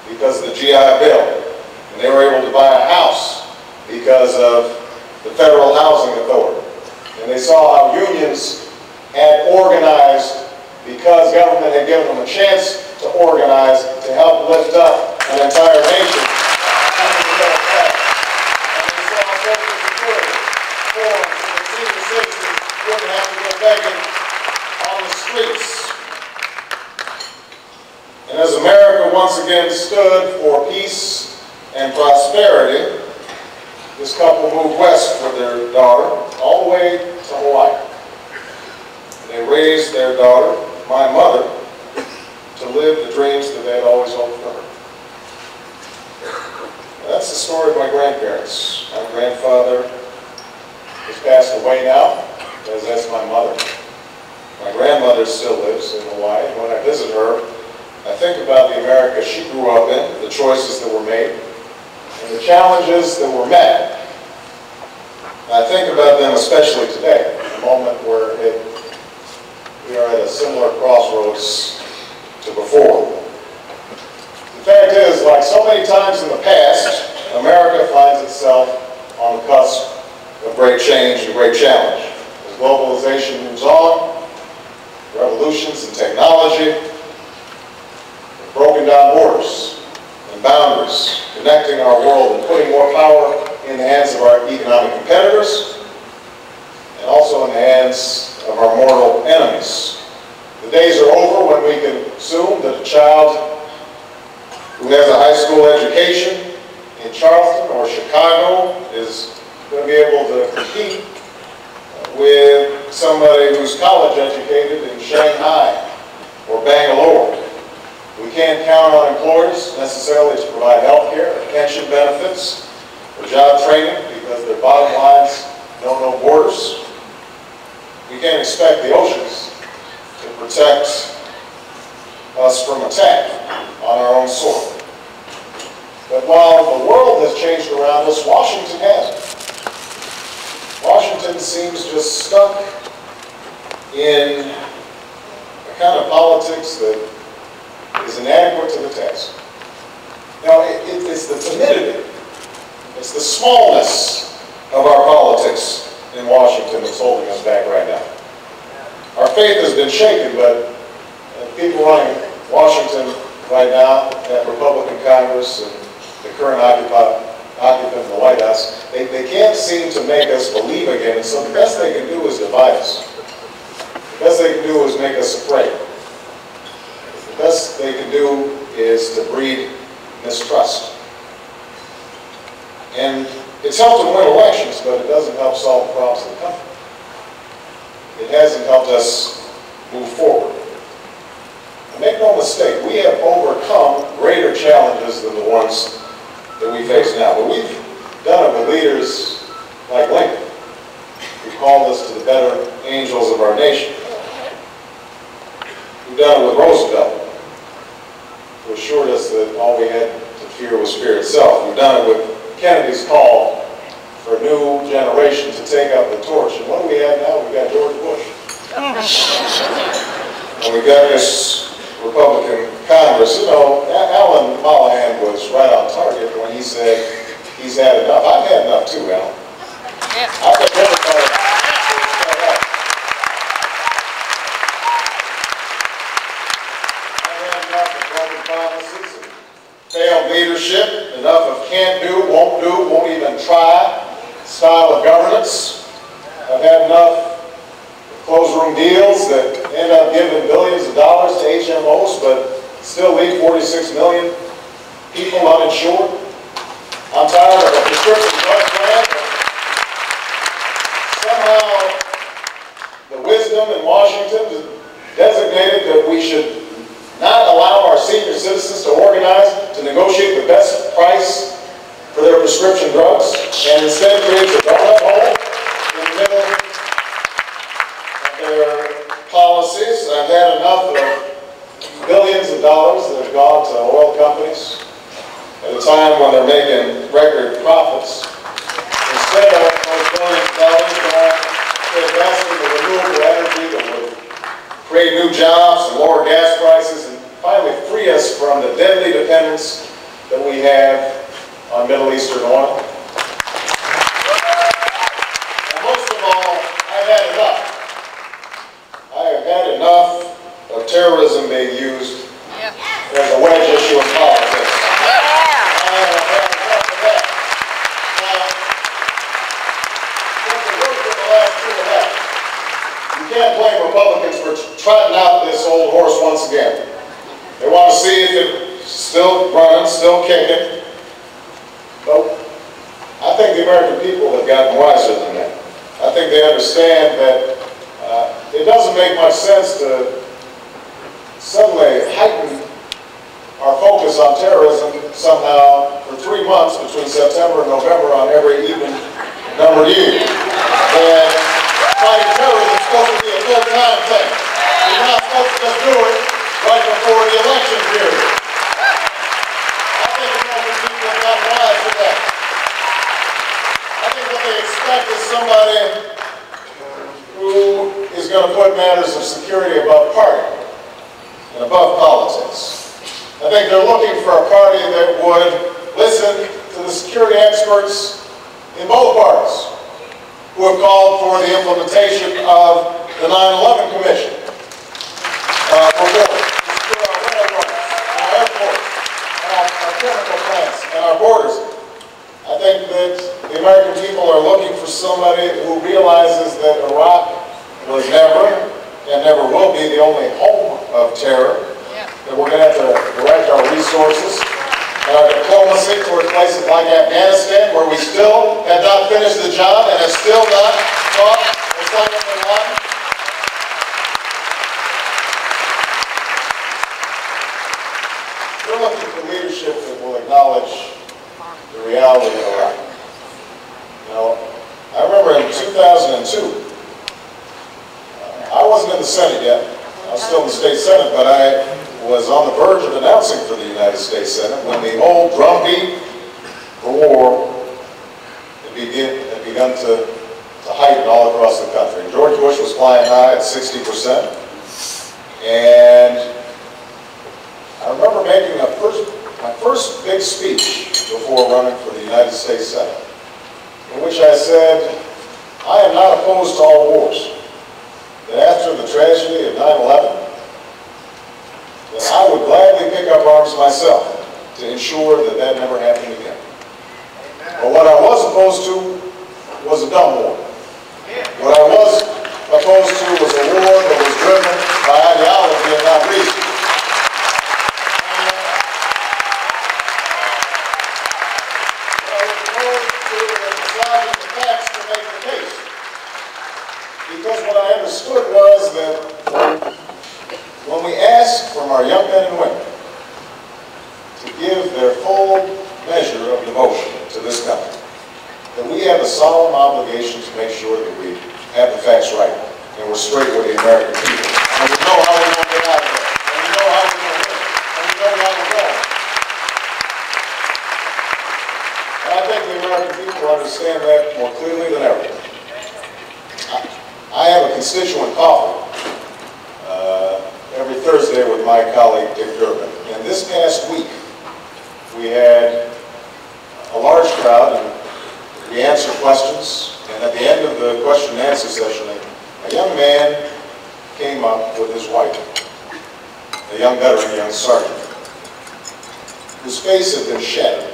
because of the GI Bill. And they were able to buy a house because of the Federal Housing Authority. And they saw how unions had organized because government had given them a chance to organize to help lift up an entire nation. And they saw Social Security forms so that senior citizens wouldn't have to go begging on the streets. And as America once again stood for peace and prosperity, this couple moved west with their daughter all the way to Hawaii. They raised their daughter, my mother, to live the dreams that they had always hoped for her. And that's the story of my grandparents. My grandfather has passed away now, as that's my mother. My grandmother still lives in Hawaii, and when I visit her, I think about the America she grew up in, the choices that were made, and the challenges that were met. I think about them especially today, a moment where we are at a similar crossroads to before. The fact is, like so many times in the past, America finds itself on the cusp of great change and great challenge. As globalization moves on, revolutions in technology, broken down borders and boundaries, connecting our world and putting more power in the hands of our economic competitors and also in the hands of our mortal enemies. The days are over when we can assume that a child who has a high school education in Charleston or Chicago is going to be able to compete with somebody who's college educated in Shanghai or Bangalore. We can't count on employers necessarily to provide health care, or pension benefits, or job training because their bottom lines know no borders. We can't expect the oceans to protect us from attack on our own soil. But while the world has changed around us, Washington hasn't. Washington seems just stuck in a kind of politics that is inadequate to the task. Now, it's the timidity, it's the smallness of our politics in Washington that's holding us back right now. Our faith has been shaken, but people running Washington right now, that Republican Congress and the current occupant of the White House, they can't seem to make us believe again, and so the best they can do is divide us. The best they can do is make us afraid. The best they can do is to breed mistrust. And it's helped them win elections, but it doesn't help solve the problems of the country. It hasn't helped us move forward. And make no mistake, we have overcome greater challenges than the ones that we face now. But we've done it with leaders like Lincoln, who called us to the better angels of our nation. We've done it with Roosevelt, who assured us that all we had to fear was fear itself. We've done it with Kennedy's call for a new generation to take up the torch. And what do we have now? We've got George Bush. And we've got this Republican Congress. You know, Alan Mollahan was right on target when he said he's had enough. I've had enough too, Alan. I've been Democratic. I've had enough of broken promises and failed leadership, enough of can't do, won't even try style of governance. I've had enough closed room deals that end up giving billions of dollars to HMOs, but still leave 46 million people uninsured. I'm tired of a prescription drug plan. Somehow, the wisdom in Washington designated that we should not allow our senior citizens to organize to negotiate the best price for their prescription drugs, and instead creates a donut hole in the middle of their policies. I've had enough of billions of dollars that have gone to oil companies at a time when they're making record profits. Instead of those billions of dollars going to invest in the renewable energy that would create new jobs and lower gas prices and finally free us from the deadly dependence we have on Middle Eastern oil. And most of all, I've had enough. I have had enough of terrorism being used as a wedge issue in politics. I have had enough of that. Now, since the work of the last 2 and a half, you can't blame Republicans for trotting out this old horse once again. They want to see if it's still running, still kicking. But I think the American people have gotten wiser than that. I think they understand that it doesn't make much sense to suddenly heighten our focus on terrorism somehow for 3 months between September and November on every even numbered year. And fighting terrorism is supposed to be a full-time thing. You're not supposed to just do it right before the election period. I think the American people have gotten wise to that. I think what they expect is somebody who is going to put matters of security above party and above politics. I think they're looking for a party that would listen to the security experts in both parties who have called for the implementation of the 9/11 Commission for war, to secure our railroads, our airports, our chemical plants, and our borders. I think that the American people are looking for somebody who realizes that Iraq was never and never will be the only home of terror, that we're going to have to direct our resources and our diplomacy toward places like Afghanistan, where we still have not finished the job and have still not caught Osama bin Laden. We're looking for leadership that will acknowledge the reality of Iraq. You know, I remember in 2002, I wasn't in the Senate yet. I was still in the state Senate, but I was on the verge of announcing for the United States Senate when the old drumbeat for war had begun to heighten all across the country. George Bush was flying high at 60%, and I remember making my first big speech before running for the United States Senate, in which I said, I am not opposed to all wars. That after the tragedy of 9/11, that I would gladly pick up arms myself to ensure that that never happened again. But what I was opposed to was a dumb war. What I was opposed to was a war that was driven by ideology and not reason. I was opposed to emphasizing the facts to make the case. Because what I understood was that when we ask from our young men and women to give their full measure of devotion to this country, that we have a solemn obligation to make sure that we have the facts right and we're straight with the American people. And we know how we're going to get out of it. And we know how we're going to win. And we know how we're going. And I think the American people understand that more clearly than ever. I have a constituent coffee every Thursday with my colleague Dick Durbin. And this past week, we had a large crowd, and we answered questions. And at the end of the question and answer session, a young man came up with his wife, a young veteran, a young sergeant, whose face had been shattered.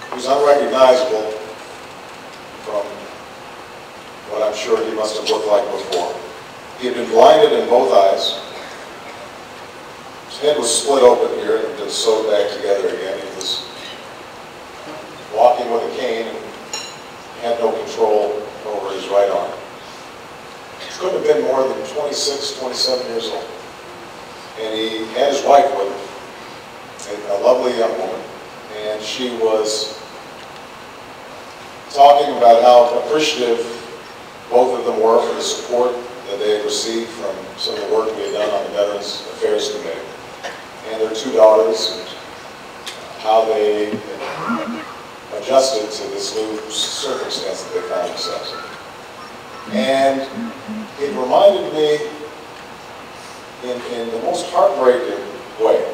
He was unrecognizable from what I'm sure he must have looked like before. He had been blinded in both eyes. His head was split open here and been sewed back together again. He was walking with a cane and had no control over his right arm. He couldn't have been more than 26, 27 years old. And he had his wife with him, a lovely young woman, and she was talking about how appreciative both of them were for the support that they had received from some of the work we had done on the Veterans Affairs Committee, and their 2 daughters, and how they adjusted to this new circumstance that they found themselves in. And it reminded me in the most heartbreaking way